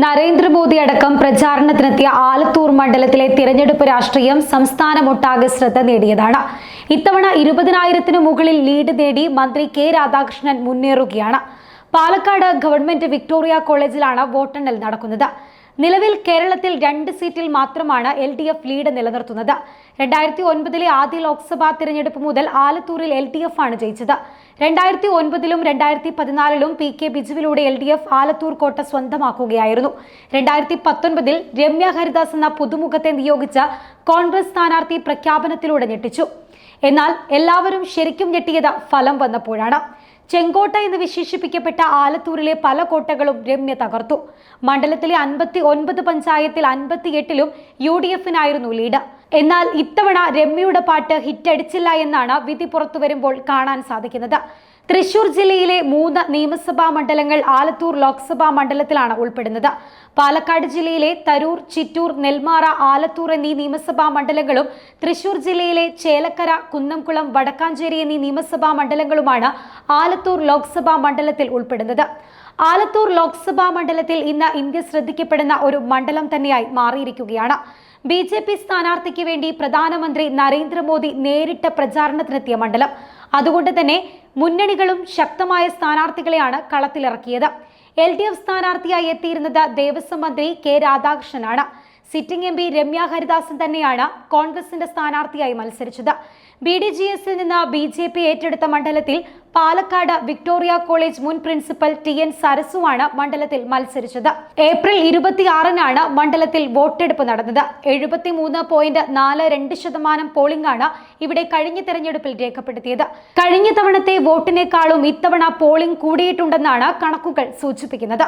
നരേന്ദ്രമോദി അടക്കം പ്രചാരണത്തിനെത്തിയ ആലത്തൂർ മണ്ഡലത്തിലെ തിരഞ്ഞെടുപ്പ് രാഷ്ട്രീയം സംസ്ഥാനമൊട്ടാകെ ശ്രദ്ധ നേടിയതാണ്. ഇത്തവണ 20,000-ന് മുകളിൽ ലീഡ് നേടി മന്ത്രി കെ രാധാകൃഷ്ണൻ മുന്നേറുകയാണ്. പാലക്കാട് ഗവൺമെന്റ് വിക്ടോറിയ കോളേജിലാണ് വോട്ടെണ്ണൽ നടക്കുന്നത്. നിലവിൽ കേരളത്തിൽ 2 സീറ്റിൽ മാത്രമാണ് LDF ലീഡ് നിലനിർത്തുന്നത്. 2009-ലെ ആദ്യ ലോക്സഭാ തിരഞ്ഞെടുപ്പ് മുതൽ ആലത്തൂരിൽ LDF ആണ് ജയിച്ചത്. 2009-ലും 2014-ലും PK ബിജുവിലൂടെ LDF ആലത്തൂർ കോട്ട സ്വന്തമാക്കുകയായിരുന്നു. 2019-ൽ രമ്യ ഹരിദാസ് എന്ന പുതുമുഖത്തെ നിയോഗിച്ച കോൺഗ്രസ് സ്ഥാനാർത്ഥി പ്രഖ്യാപനത്തിലൂടെ ഞെട്ടിച്ചു. എന്നാൽ എല്ലാവരും ശരിക്കും ഞെട്ടിയത് ഫലം വന്നപ്പോഴാണ്. ചെങ്കോട്ട എന്ന് വിശേഷിപ്പിക്കപ്പെട്ട ആലത്തൂരിലെ പല കോട്ടകളും രമ്യ തകർത്തു. മണ്ഡലത്തിലെ 59 പഞ്ചായത്തിൽ 58-ലും UDF-നായിരുന്നു ലീഡ്. എന്നാൽ ഇത്തവണ രമ്യയുടെ പാട്ട് ഹിറ്റടിച്ചില്ല എന്നാണ് വിധി പുറത്തുവരുമ്പോൾ കാണാൻ സാധിക്കുന്നത്. തൃശൂർ ജില്ലയിലെ 3 നിയമസഭാ മണ്ഡലങ്ങൾ ആലത്തൂർ ലോക്സഭാ മണ്ഡലത്തിലാണ് ഉൾപ്പെടുന്നത്. പാലക്കാട് ജില്ലയിലെ തരൂർ, ചിറ്റൂർ, നെൽമാറ, ആലത്തൂർ എന്നീ നിയമസഭാ മണ്ഡലങ്ങളും തൃശൂർ ജില്ലയിലെ ചേലക്കര, കുന്നംകുളം, വടക്കാഞ്ചേരി എന്നീ നിയമസഭാ മണ്ഡലങ്ങളുമാണ് ആലത്തൂർ ലോക്സഭാ മണ്ഡലത്തിൽ ഉൾപ്പെടുന്നത്. ആലത്തൂർ ലോക്സഭാ മണ്ഡലത്തിൽ ഇന്ന് ഇന്ത്യ ശ്രദ്ധിക്കപ്പെടുന്ന ഒരു മണ്ഡലം തന്നെയായി മാറിയിരിക്കുകയാണ്. BJP സ്ഥാനാർത്ഥിക്ക് വേണ്ടി പ്രധാനമന്ത്രി നരേന്ദ്രമോദി നേരിട്ട് പ്രചാരണത്തിനെത്തിയ മണ്ഡലം. അതുകൊണ്ട് തന്നെ മുന്നണികളും ശക്തമായ സ്ഥാനാർത്ഥികളെയാണ് കളത്തിലിറക്കിയത്. LDF സ്ഥാനാർത്ഥിയായി എത്തിയിരുന്നത് ദേവസ്വം മന്ത്രി കെ രാധാകൃഷ്ണനാണ്. സിറ്റിംഗ് MP രമ്യ ഹരിദാസൻ തന്നെയാണ് കോൺഗ്രസിന്റെ സ്ഥാനാർത്ഥിയായി മത്സരിച്ചത്. BDGS-ൽ നിന്ന് BJP ഏറ്റെടുത്ത മണ്ഡലത്തിൽ പാലക്കാട് വിക്ടോറിയ കോളേജ് മുൻ പ്രിൻസിപ്പൽ TN സരസുവാണ് മണ്ഡലത്തിൽ മത്സരിച്ചത്. ഏപ്രിൽ 26-നാണ് മണ്ഡലത്തിൽ വോട്ടെടുപ്പ് നടന്നത്. 73.42% പോളിംഗ് ആണ് ഇവിടെ കഴിഞ്ഞ തെരഞ്ഞെടുപ്പിൽ രേഖപ്പെടുത്തിയത്. കഴിഞ്ഞ തവണത്തെ വോട്ടിനേക്കാളും ഇത്തവണ പോളിംഗ് കൂടിയിട്ടുണ്ടെന്നാണ് കണക്കുകൾ സൂചിപ്പിക്കുന്നത്.